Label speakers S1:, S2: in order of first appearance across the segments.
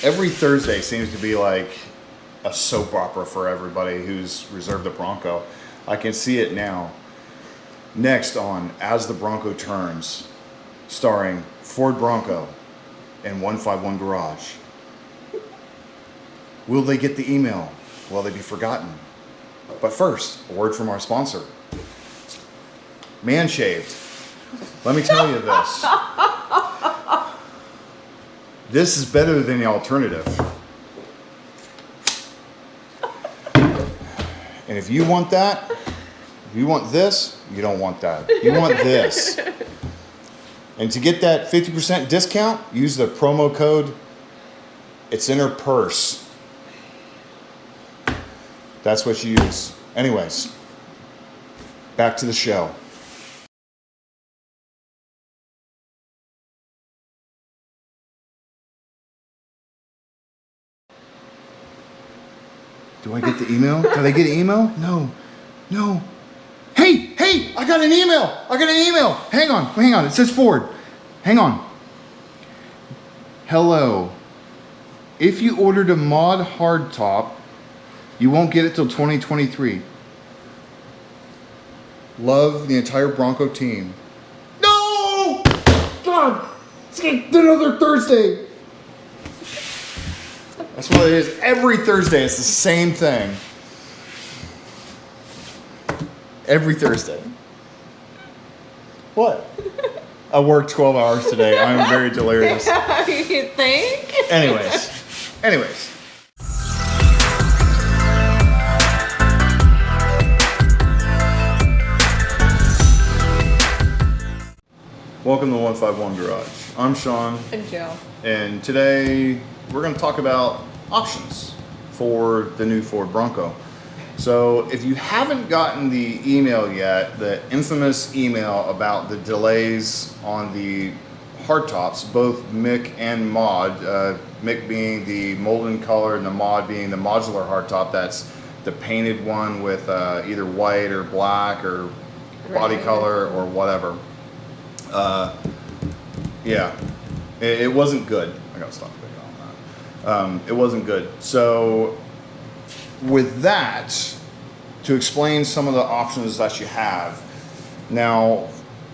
S1: Every Thursday seems to be like a soap opera for everybody who's reserved a Bronco. I can see it now. Next on As the Bronco Turns, starring Ford Bronco and 151 Garage. Will they get the email? Will they be forgotten? But first, a word from our sponsor. Manshaved. Let me tell you this. This is better than the alternative. And if you want that, if you want this, you don't want that. You want this. And to get that 50% discount, use the promo code. It's in her purse. That's what you use. Anyways, back to the show. Do I get the email? Did I get an email? No. Hey, I got an email. Hang on. It says Ford. Hang on. Hello. If you ordered a mod hardtop, you won't get it till 2023. Love the entire Bronco team. No! God! It's another Thursday. That's what it is. Every Thursday, it's the same thing. Every Thursday. What? I worked 12 hours today. I'm very delirious.
S2: You think?
S1: Anyways. Welcome to 151 Garage. I'm Sean.
S2: And Joe.
S1: And today we're going to talk about options for the new Ford Bronco. So if you haven't gotten the email yet, the infamous email about the delays on the hardtops, both Mick and Mod, Mick being the molten color and the Mod being the modular hardtop, that's the painted one with either white or black or body color or whatever. Yeah, it wasn't good. I gotta stop picking on that. It wasn't good. So with that, to explain some of the options that you have. Now,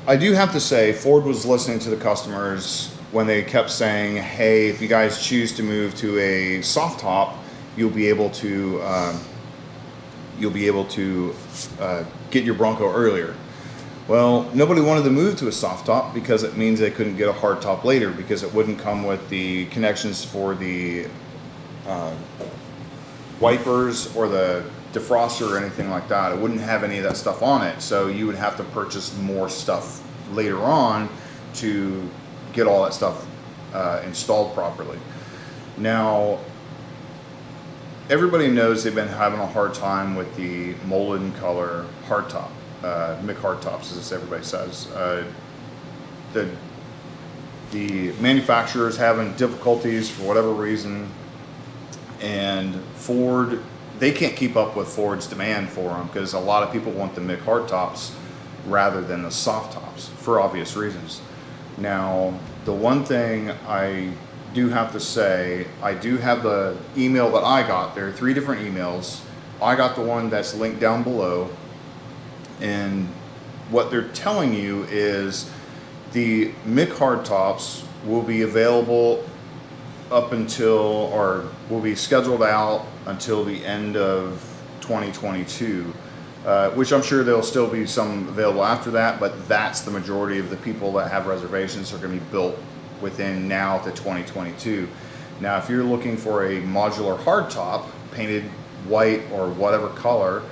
S1: I do have to say, Ford was listening to the customers when they kept saying, hey, if you guys choose to move to a soft top, you'll be able to get your Bronco earlier. Well, nobody wanted to move to a soft top because it means they couldn't get a hard top later because it wouldn't come with the connections for the wipers or the defroster or anything like that. It wouldn't have any of that stuff on it. So you would have to purchase more stuff later on to get all that stuff installed properly. Now, everybody knows they've been having a hard time with the molten color hardtop. Mick hardtops, as everybody says. The manufacturer's having difficulties for whatever reason, and Ford, they can't keep up with Ford's demand for them because a lot of people want the Mick hardtops rather than the soft tops for obvious reasons. Now, the one thing I do have to say, I do have the email that I got. There are 3 different emails. I got the one that's linked down below. And what they're telling you is the Mick hardtops will be available up until, or will be scheduled out until the end of 2022, which I'm sure there'll still be some available after that, but that's the majority of the people that have reservations are going to be built within now to 2022. Now, if you're looking for a modular hardtop, painted white or whatever color,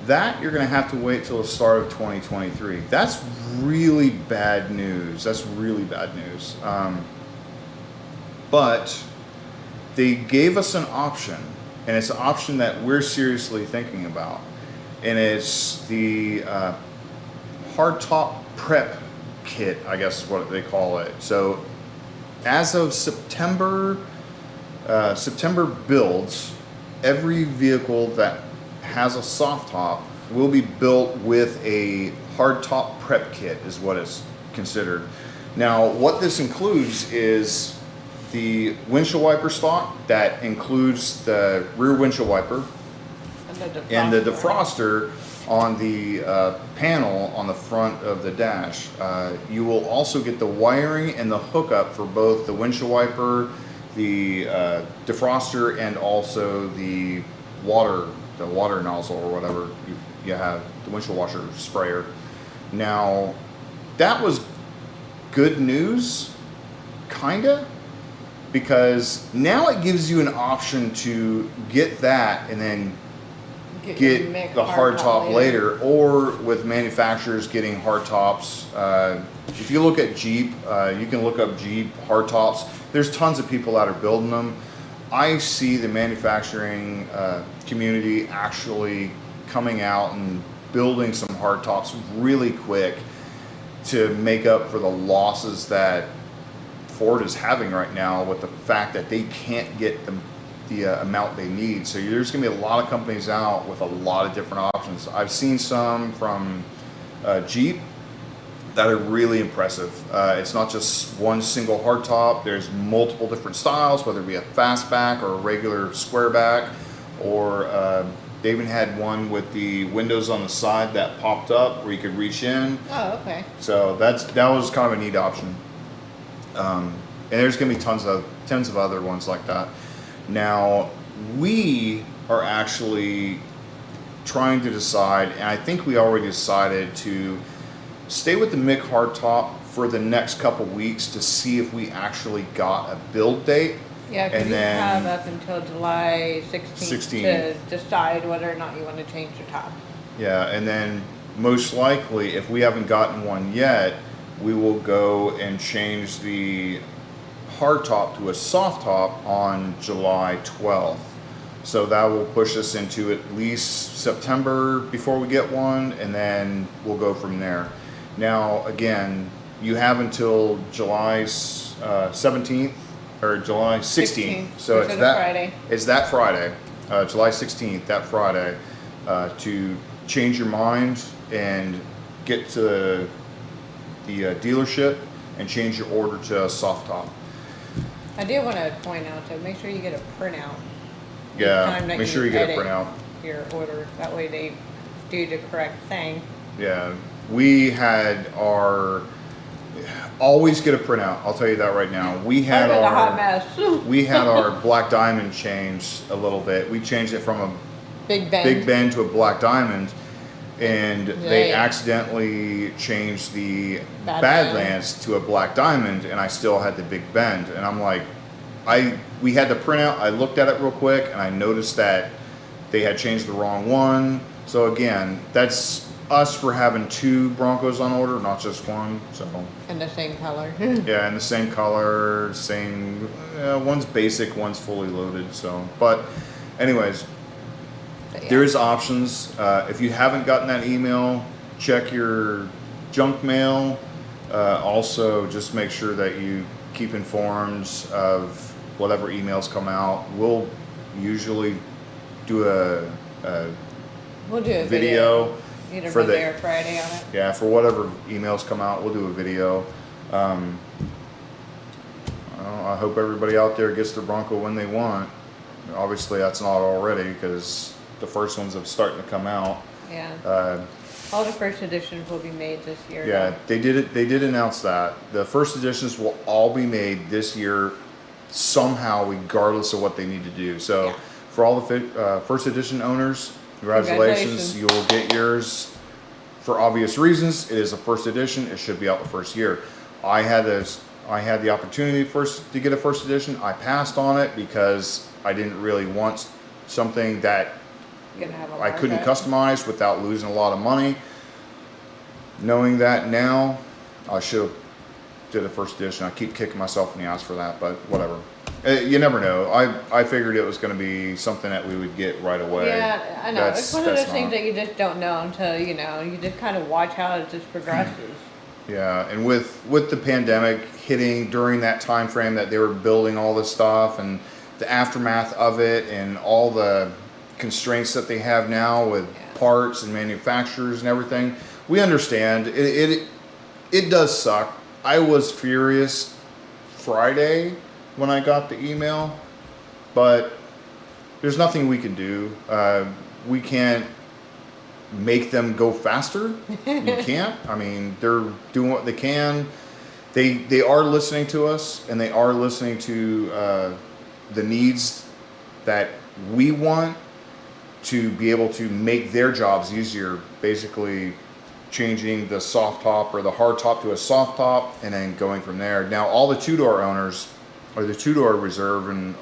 S1: that you're going to have to wait till the start of 2023. That's really bad news. But they gave us an option, and it's an option that we're seriously thinking about, and it's the hardtop prep kit, I guess is what they call it. So as of September builds, every vehicle that has a soft top will be built with a hardtop prep kit is what it's considered. Now, what this includes is the windshield wiper stock that includes the rear windshield wiper and the defroster on the panel on the front of the dash. You will also get the wiring and the hookup for both the windshield wiper, the defroster, and also the water nozzle or whatever you have, the windshield washer sprayer. Now, that was good news, kinda, because now it gives you an option to get that and then get the hardtop later, or with manufacturers getting hardtops. If you look at Jeep, you can look up Jeep hardtops. There's tons of people that are building them. I see the manufacturing community actually coming out and building some hardtops really quick to make up for the losses that Ford is having right now with the fact that they can't get the amount they need. So there's going to be a lot of companies out with a lot of different options. I've seen some from Jeep that are really impressive. It's not just one single hardtop. There's multiple different styles, whether it be a fastback or a regular square back, or they even had one with the windows on the side that popped up where you could reach in.
S2: Oh, okay.
S1: So that was kind of a neat option. And there's going to be tons of other ones like that. Now, we are actually trying to decide, and I think we already decided to stay with the MIG hardtop for the next couple weeks to see if we actually got a build date.
S2: Yeah, because
S1: and
S2: you
S1: then
S2: have up until July 16th to decide whether or not you want to change your top.
S1: Yeah, and then most likely, if we haven't gotten one yet, we will go and change the hardtop to a soft top on July 12th. So that will push us into at least September before we get one, and then we'll go from there. Now, again, you have until July 17th or July 16th. So
S2: it's that Friday.
S1: It's that Friday, July 16th, that Friday, to change your mind and get to the dealership and change your order to a soft top.
S2: I do want to point out to make sure you get a printout.
S1: Yeah, make sure you get a printout.
S2: Your order. That way they do the correct thing.
S1: Yeah, we had our always get a printout. I'll tell you that right now. We had
S2: a hot mess.
S1: We had our black diamond changed a little bit. We changed it from a
S2: Big Bend
S1: to a black diamond, and they accidentally changed the Badlands to a black diamond, and I still had the Big Bend. And I'm like, we had the printout. I looked at it real quick, and I noticed that they had changed the wrong one. So again, that's us for having two Broncos on order, not just one. So
S2: in the same color.
S1: yeah, in the same color, same. One's basic, one's fully loaded. So, but anyways. Yeah. There is options. If you haven't gotten that email, check your junk mail. Also, just make sure that you keep informed of whatever emails come out. We'll usually do a video
S2: either Monday or Friday on it.
S1: Yeah, for whatever emails come out, we'll do a video. I hope everybody out there gets their Bronco when they want. Obviously, that's not already because the first ones have started to come out.
S2: Yeah. All the first editions will be made this year.
S1: Yeah,
S2: though.
S1: they did announce that. The first editions will all be made this year somehow, regardless of what they need to do. So
S2: yeah.
S1: For all the first edition owners, congratulations. You will get yours for obvious reasons. It is a first edition. It should be out the first year. I had the opportunity to get a first edition. I passed on it because I didn't really want something that I couldn't customize without losing a lot of money. Knowing that now, I should have did a first edition. I keep kicking myself in the ass for that, but whatever. You never know. I figured it was going to be something that we would get right away.
S2: Yeah, I know. It's one of those things that you just don't know until, you just kind of watch how it just progresses.
S1: Yeah, and with the pandemic hitting during that time frame that they were building all this stuff and the aftermath of it and all the constraints that they have now with parts and manufacturers and everything, we understand. It does suck. I was furious Friday when I got the email, but there's nothing we can do. We can't make them go faster. You can't. I mean, they're doing what they can. They are listening to us, and they are listening to the needs that we want to be able to make their jobs easier. Basically, changing the soft top or the hard top to a soft top, and then going from there. Now, all the two-door owners, or the two-door reserve and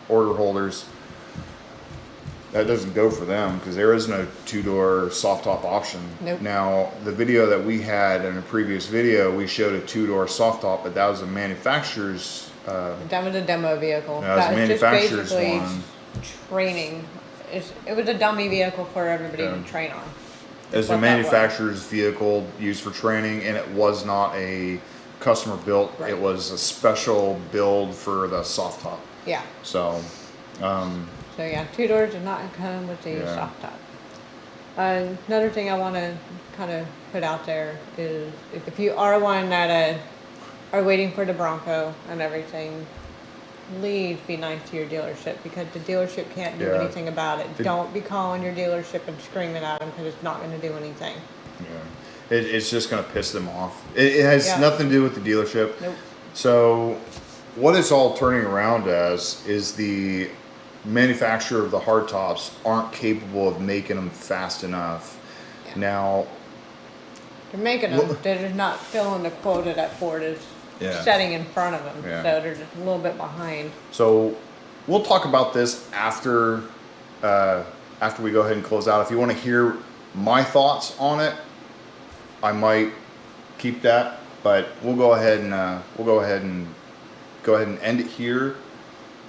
S1: order holders, that doesn't go for them because there is no two-door soft top option.
S2: Nope.
S1: Now, the video that we had in a previous video, we showed a two-door soft top, but that was a manufacturer's.
S2: That was a demo vehicle.
S1: That was a manufacturer's
S2: just basically
S1: one.
S2: training. It was a dummy vehicle for everybody
S1: Yeah.
S2: to train on.
S1: It's a manufacturer's vehicle used for training, and it was not a customer built.
S2: Right.
S1: It was a special build for the soft top.
S2: Yeah.
S1: So,
S2: So yeah, two doors did not come with the
S1: Yeah.
S2: soft top. Another thing I want to kind of put out there is if you are one that are waiting for the Bronco and everything, please be nice to your dealership because the dealership can't do
S1: Yeah.
S2: anything about it.
S1: The-
S2: Don't be calling your dealership and screaming at them because it's not going to do anything.
S1: yeah, it's just going to piss them off. It has
S2: Yeah.
S1: nothing to do with the dealership.
S2: Nope.
S1: So, what it's all turning around as is the manufacturer of the hardtops aren't capable of making them fast enough.
S2: Yeah.
S1: Now,
S2: They're making them.
S1: Well-
S2: They're just not filling the quota that Ford is
S1: Yeah.
S2: setting in front of them.
S1: Yeah.
S2: So they're just a little bit behind.
S1: so we'll talk about this after we go ahead and close out. If you want to hear my thoughts on it, I might keep that, but we'll go ahead and end it here.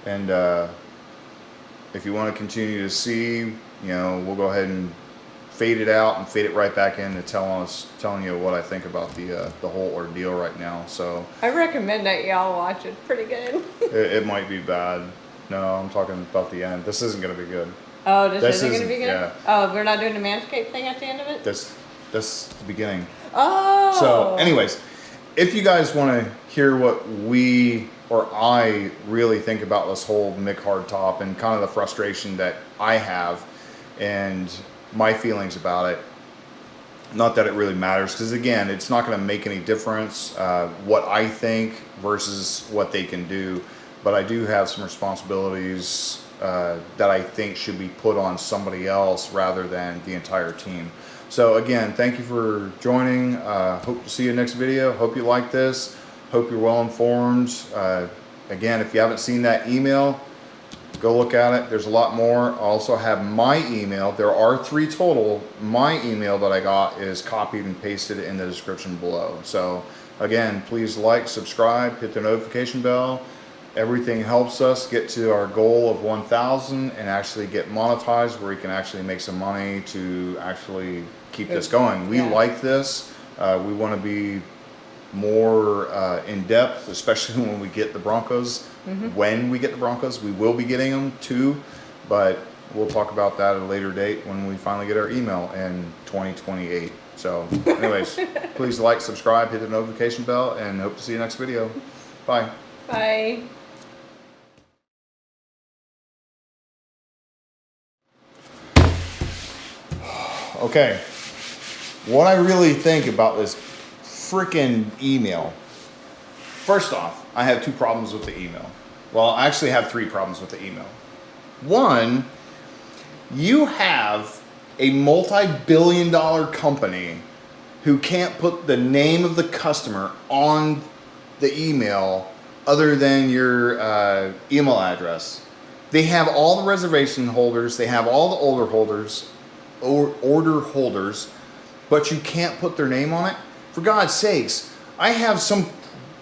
S1: And if you want to continue to see, we'll go ahead and fade it out and fade it right back in to telling you what I think about the whole ordeal right now. So
S2: I recommend that y'all watch it. Pretty good.
S1: it might be bad. No, I'm talking about the end. This isn't going to be good.
S2: Oh, this
S1: This
S2: isn't going to be
S1: isn't-
S2: good?
S1: yeah.
S2: Oh, we're not doing the Manscaped thing at the end of it?
S1: This the beginning.
S2: Oh.
S1: So, anyways, if you guys want to hear what I really think about this whole Mick hardtop and kind of the frustration that I have and my feelings about it, not that it really matters, because again, it's not going to make any difference what I think versus what they can do, but I do have some responsibilities that I think should be put on somebody else rather than the entire team. So again, thank you for joining. Hope to see you next video. Hope you like this. Hope you're well informed. Again, if you haven't seen that email, go look at it. There's a lot more. I also have my email. There are 3 total. My email that I got is copied and pasted in the description below. So again, please like, subscribe, hit the notification bell. Everything helps us get to our goal of 1,000 and actually get monetized where we can actually make some money to actually keep this going. We
S2: Yeah.
S1: like this. We want to be more in depth, especially when we get the Broncos. When we get the Broncos, we will be getting them too, but we'll talk about that at a later date when we finally get our email in 2028. So anyways, please like, subscribe, hit the notification bell, and hope to see you next video. Bye.
S2: Bye.
S1: Okay, what I really think about this freaking email. First off, I have 2 problems with the email. Well, I actually have 3 problems with the email. One, you have a multi-billion-dollar company who can't put the name of the customer on the email other than your email address. They have all the reservation holders, they have all the order holders, but you can't put their name on it. For God's sakes, I have some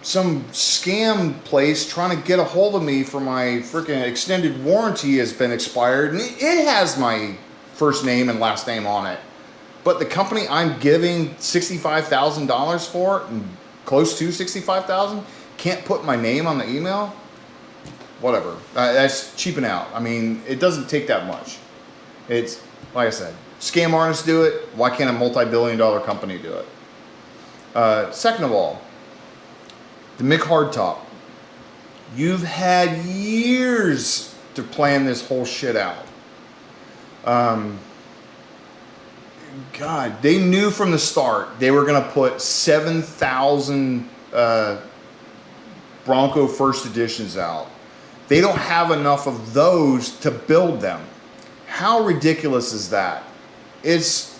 S1: scam place trying to get a hold of me for my freaking extended warranty has been expired, and it has my first name and last name on it. But the company I'm giving $65,000 for, close to $65,000, can't put my name on the email. Whatever. That's cheaping out. I mean, it doesn't take that much. It's like I said, scam artists do it. Why can't a multi-billion-dollar company do it? Second of all, the Mick hardtop. You've had years to plan this whole shit out. God, they knew from the start they were going to put 7,000 Bronco first editions out. They don't have enough of those to build them. How ridiculous is that? It's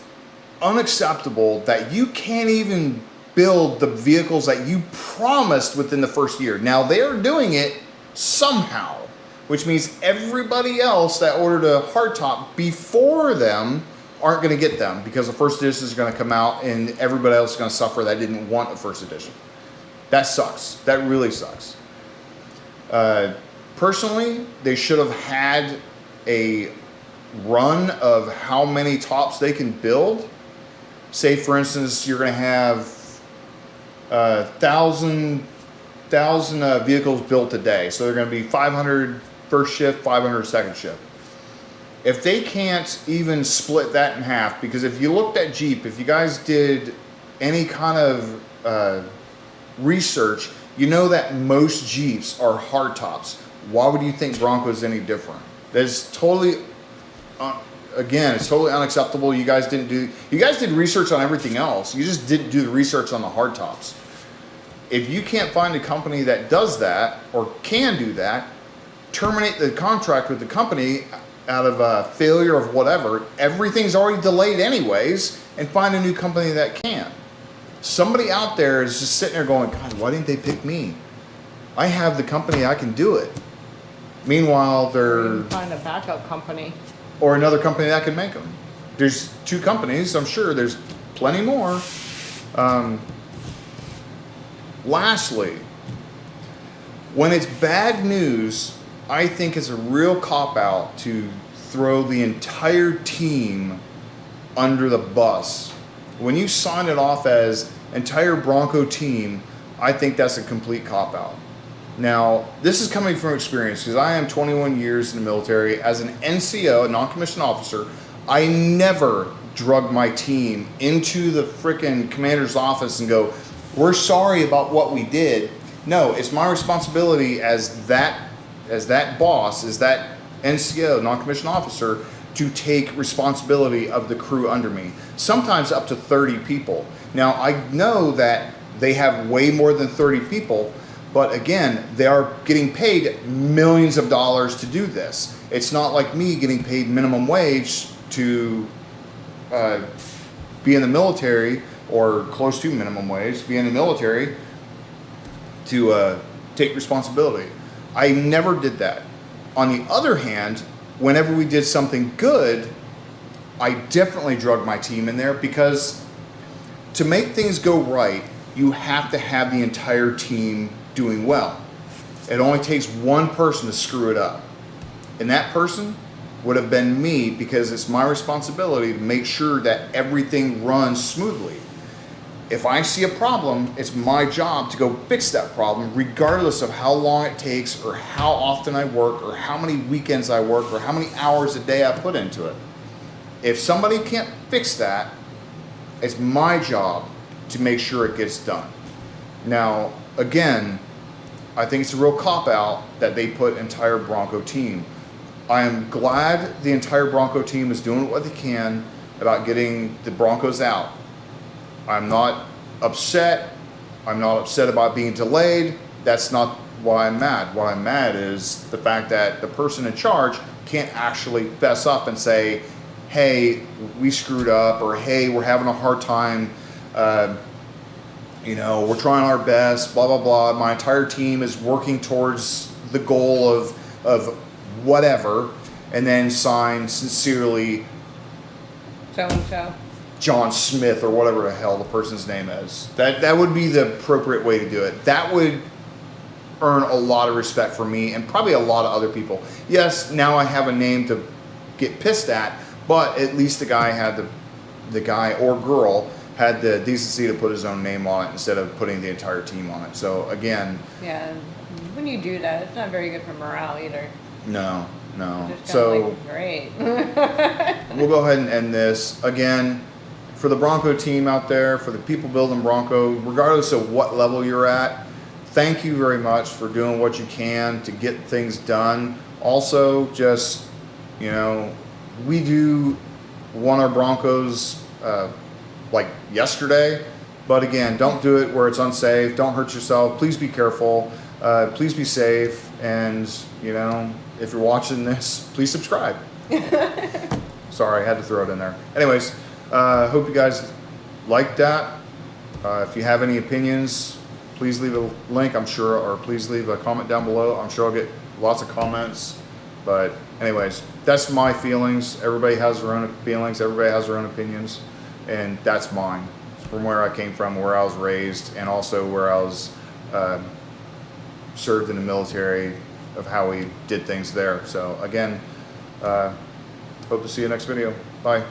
S1: unacceptable that you can't even build the vehicles that you promised within the first year. Now they're doing it somehow, which means everybody else that ordered a hardtop before them aren't going to get them because the first edition is going to come out and everybody else is going to suffer that didn't want a first edition. That sucks. That really sucks. Personally, they should have had a run of how many tops they can build. Say, for instance, you're going to have 1,000 vehicles built a day. So they're going to be 500 first shift, 500 second shift. If they can't even split that in half, because if you looked at Jeep, if you guys did any kind of research, you know that most Jeeps are hardtops. Why would you think Bronco's any different? That's totally, again, it's totally unacceptable. You guys did research on everything else. You just didn't do the research on the hardtops. If you can't find a company that does that or can do that, terminate the contract with the company out of a failure of whatever. Everything's already delayed anyways, and find a new company that can. Somebody out there is just sitting there going, God, why didn't they pick me? I have the company, I can do it. Meanwhile, they're...
S2: Find a backup company.
S1: Or another company that can make them. There's 2 companies, I'm sure there's plenty more. Lastly, when it's bad news, I think it's a real cop-out to throw the entire team under the bus. When you sign it off as entire Bronco team, I think that's a complete cop-out. Now, this is coming from experience because I am 21 years in the military. As an NCO, a non-commissioned officer, I never drug my team into the frickin' commander's office and go, we're sorry about what we did. No, it's my responsibility as that boss, as that NCO, non-commissioned officer, to take responsibility of the crew under me. Sometimes up to 30 people. Now, I know that they have way more than 30 people, but again, they are getting paid millions of dollars to do this. It's not like me getting paid minimum wage to be in the military, or close to minimum wage, to be in the military, to take responsibility. I never did that. On the other hand, whenever we did something good, I definitely drug my team in there, because to make things go right, you have to have the entire team doing well. It only takes one person to screw it up. And that person would have been me, because it's my responsibility to make sure that everything runs smoothly. If I see a problem, it's my job to go fix that problem, regardless of how long it takes, or how often I work, or how many weekends I work, or how many hours a day I put into it. If somebody can't fix that, it's my job to make sure it gets done. Now, again, I think it's a real cop-out that they put entire Bronco team. I am glad the entire Bronco team is doing what they can about getting the Broncos out. I'm not upset. I'm not upset about being delayed. That's not why I'm mad. What I'm mad is the fact that the person in charge can't actually fess up and say, hey, we screwed up, or hey, we're having a hard time, we're trying our best, blah, blah, blah. My entire team is working towards the goal of whatever, and then sign sincerely
S2: So-and-so.
S1: John Smith, or whatever the hell the person's name is. That would be the appropriate way to do it. That would earn a lot of respect from me, and probably a lot of other people. Yes, now I have a name to get pissed at, but at least the guy or girl had the decency to put his own name on it instead of putting the entire team on it. So again,
S2: Yeah, when you do that, it's not very good for morale either.
S1: no.
S2: Just
S1: So
S2: like, great.
S1: we'll go ahead and end this. Again, for the Bronco team out there, for the people building Bronco, regardless of what level you're at, thank you very much for doing what you can to get things done. Also, just, you know, we do want our Broncos like yesterday, but again, don't do it where it's unsafe. Don't hurt yourself. Please be careful. Please be safe. And, you know, if you're watching this, please subscribe. Sorry, I had to throw it in there. Anyways, hope you guys liked that. If you have any opinions, please leave a link, I'm sure, or please leave a comment down below. I'm sure I'll get lots of comments. But anyways, that's my feelings. Everybody has their own feelings. Everybody has their own opinions. And that's mine. From where I came from, where I was raised, and also where I was served in the military, of how we did things there. So again, hope to see you next video. Bye.